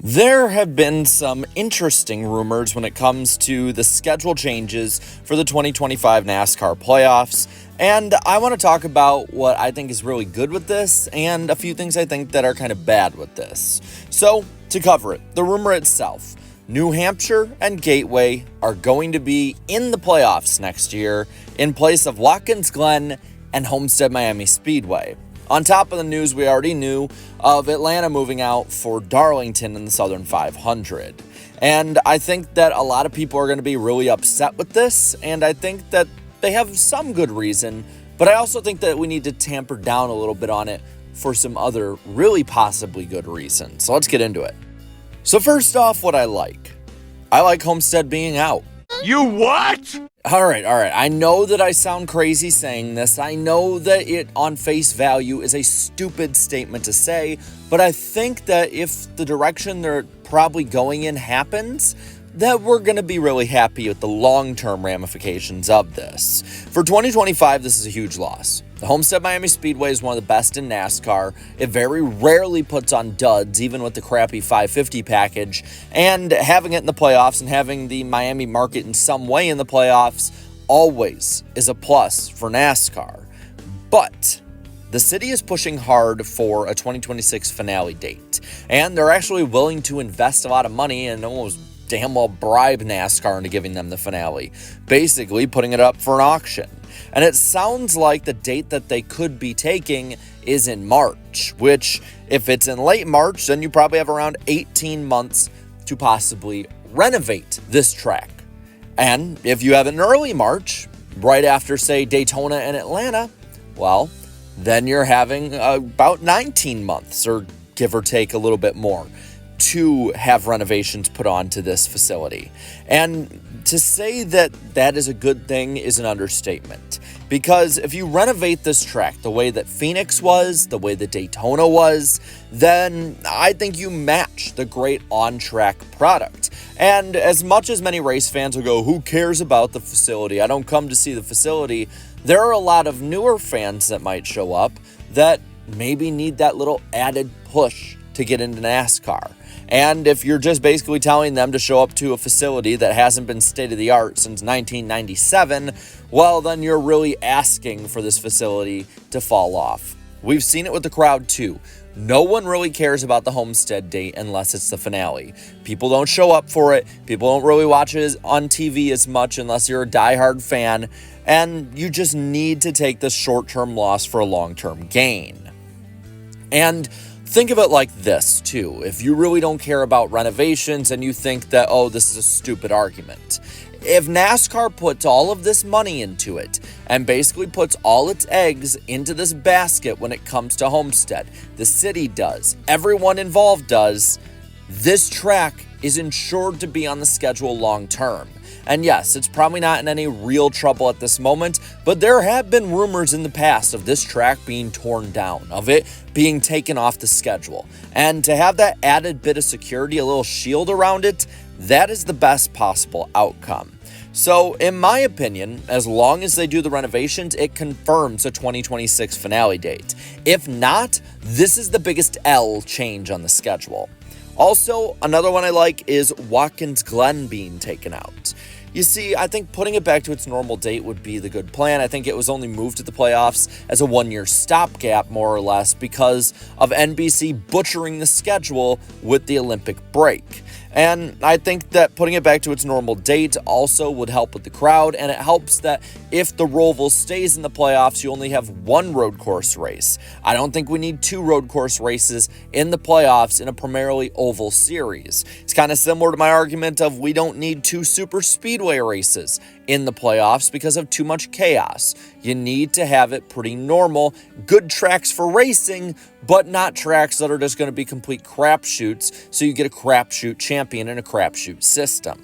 There have been some interesting rumors when it comes to the schedule changes for the 2025 NASCAR playoffs, and I want to talk about what I think is really good with this and a few things I think that are kind of bad with this. So, to cover it, the rumor itself, New Hampshire and Gateway are going to be in the playoffs next year in place of Watkins Glen and Homestead-Miami Speedway. On top of the news we already knew of Atlanta moving out for Darlington in the Southern 500. And I think that a lot of people are going to be really upset with this, and I think that they have some good reason, but I also think that we need to tamper down a little bit on it for some other really possibly good reasons. So let's get into it. So first off, what I like Homestead being out. You what? All right. I know that I sound crazy saying this. I know that it, on face value, is a stupid statement to say, but I think that if the direction they're probably going in happens, that we're going to be really happy with the long-term ramifications of this. For 2025, this is a huge loss. The Homestead-Miami Speedway is one of the best in NASCAR. It very rarely puts on duds, even with the crappy 550 package, and having it in the playoffs and having the Miami market in some way in the playoffs always is a plus for NASCAR. But the city is pushing hard for a 2026 finale date, and they're actually willing to invest a lot of money and almost damn well bribe NASCAR into giving them the finale, basically putting it up for an auction. And it sounds like the date that they could be taking is in March, which if it's in late March, then you probably have around 18 months to possibly renovate this track. And if you have it in early March, right after, say, Daytona and Atlanta, well, then you're having about 19 months, or give or take a little bit more, to have renovations put onto this facility. And to say that that is a good thing is an understatement, because if you renovate this track the way that Phoenix was, the way that Daytona was, then I think you match the great on-track product. And as much as many race fans will go, who cares about the facility? I don't come to see the facility. There are a lot of newer fans that might show up that maybe need that little added push to get into NASCAR. And if you're just basically telling them to show up to a facility that hasn't been state-of-the-art since 1997, well, then you're really asking for this facility to fall off. We've seen it with the crowd, too. No one really cares about the Homestead date unless it's the finale. People don't show up for it. People don't really watch it on TV as much unless you're a diehard fan. And you just need to take this short-term loss for a long-term gain. And think of it like this, too. If you really don't care about renovations and you think that, oh, this is a stupid argument. If NASCAR puts all of this money into it and basically puts all its eggs into this basket when it comes to Homestead, the city does, everyone involved does, this track is insured to be on the schedule long term. And yes, it's probably not in any real trouble at this moment, but there have been rumors in the past of this track being torn down, of it being taken off the schedule. And to have that added bit of security, a little shield around it, that is the best possible outcome. So, in my opinion, as long as they do the renovations, it confirms a 2026 finale date. If not, this is the biggest L change on the schedule. Also, another one I like is Watkins Glen being taken out. You see, I think putting it back to its normal date would be the good plan. I think it was only moved to the playoffs as a one-year stopgap, more or less, because of NBC butchering the schedule with the Olympic break. And I think that putting it back to its normal date also would help with the crowd, and it helps that if the Roval stays in the playoffs, you only have one road course race. I don't think we need two road course races in the playoffs in a primarily oval series. It's kind of similar to my argument of we don't need two super speedway races in the playoffs because of too much chaos. You need to have it pretty normal, good tracks for racing, but not tracks that are just going to be complete crapshoots, so you get a crapshoot champion in a crapshoot system.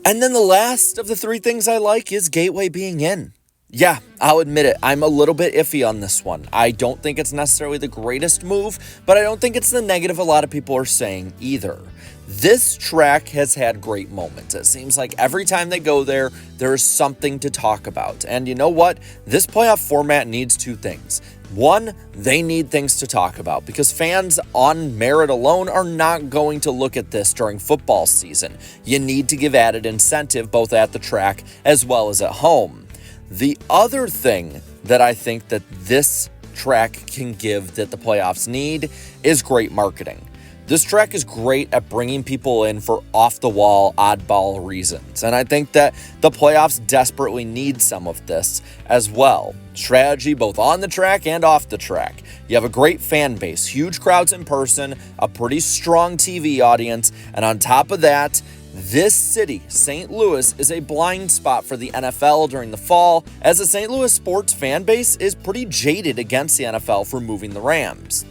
And then the last of the three things I like is Gateway being in. Yeah, I'll admit it, I'm a little bit iffy on this one. I don't think it's necessarily the greatest move, but I don't think it's the negative a lot of people are saying either. This track has had great moments. It seems like every time they go there, there is something to talk about. And you know what? This playoff format needs two things. One, they need things to talk about because fans on merit alone are not going to look at this during football season. You need to give added incentive both at the track as well as at home. The other thing that I think that this track can give that the playoffs need is great marketing. This track is great at bringing people in for off-the-wall, oddball reasons, and I think that the playoffs desperately need some of this as well. Strategy both on the track and off the track. You have a great fan base, huge crowds in person, a pretty strong TV audience, and on top of that, this city, St. Louis, is a blind spot for the NFL during the fall, as the St. Louis sports fan base is pretty jaded against the NFL for moving the Rams.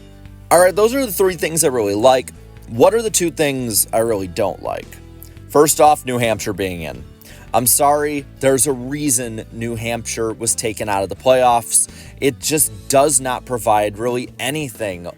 All right, those are the three things I really like. What are the two things I really don't like? First off, New Hampshire being in. I'm sorry, there's a reason New Hampshire was taken out of the playoffs. It just does not provide really anything,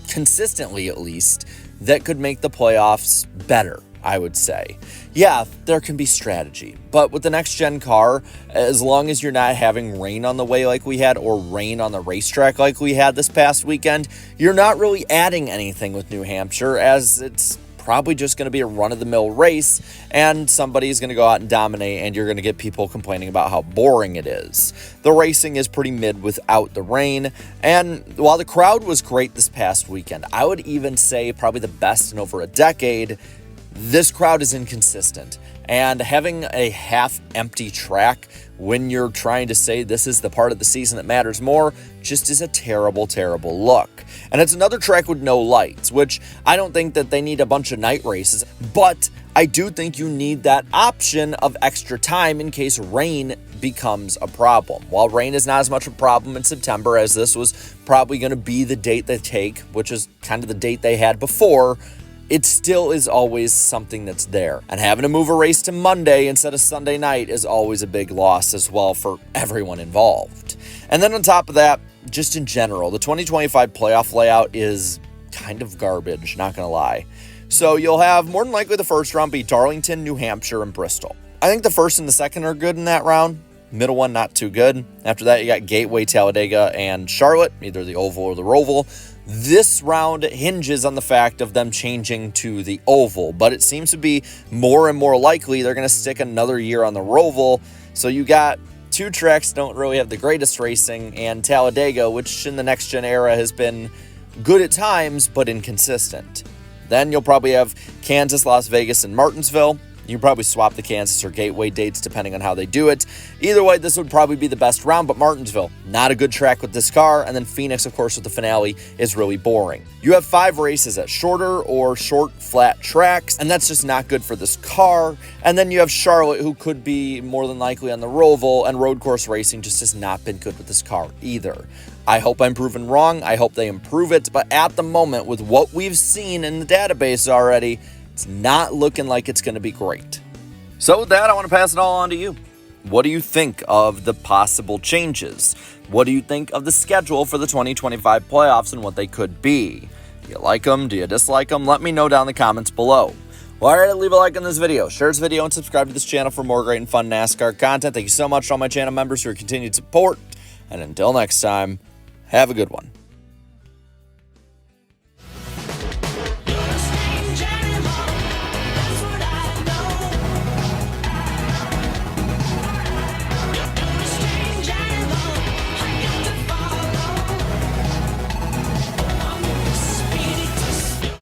consistently at least, that could make the playoffs better, I would say. Yeah, there can be strategy, but with the next-gen car, as long as you're not having rain on the way like we had or rain on the racetrack like we had this past weekend, you're not really adding anything with New Hampshire, as it's probably just going to be a run-of-the-mill race, and somebody's going to go out and dominate, and you're going to get people complaining about how boring it is. The racing is pretty mid without the rain, and while the crowd was great this past weekend, I would even say probably the best in over a decade, this crowd is inconsistent, and having a half-empty track when you're trying to say this is the part of the season that matters more just is a terrible, terrible look. And it's another track with no lights, which I don't think that they need a bunch of night races, but I do think you need that option of extra time in case rain becomes a problem. While rain is not as much a problem in September, as this was probably going to be the date they take, which is kind of the date they had before, it still is always something that's there. And having to move a race to Monday instead of Sunday night is always a big loss as well for everyone involved. And then on top of that, just in general, the 2025 playoff layout is kind of garbage, not gonna lie. So you'll have more than likely the first round be Darlington, New Hampshire, and Bristol. I think the first and the second are good in that round. Middle one, not too good. After that, you got Gateway, Talladega, and Charlotte, either the Oval or the Roval. This round hinges on the fact of them changing to the Oval, but it seems to be more and more likely they're going to stick another year on the Roval. So you got two tracks don't really have the greatest racing, and Talladega, which in the next-gen era has been good at times, but inconsistent. Then you'll probably have Kansas, Las Vegas, and Martinsville. You probably swap the Kansas or Gateway dates depending on how they do it. Either way, this would probably be the best round, but Martinsville, not a good track with this car. And then Phoenix, of course, with the finale is really boring. You have 5 races at shorter or short flat tracks, and that's just not good for this car. And then you have Charlotte, who could be more than likely on the Roval, and road course racing just has not been good with this car either. I hope I'm proven wrong. I hope they improve it. But at the moment, with what we've seen in the database already, it's not looking like it's going to be great. So with that, I want to pass it all on to you. What do you think of the possible changes? What do you think of the schedule for the 2025 playoffs and what they could be? Do you like them? Do you dislike them? Let me know down in the comments below. Well, all right, leave a like on this video, share this video, and subscribe to this channel for more great and fun NASCAR content. Thank you so much to all my channel members for your continued support. And until next time, have a good one.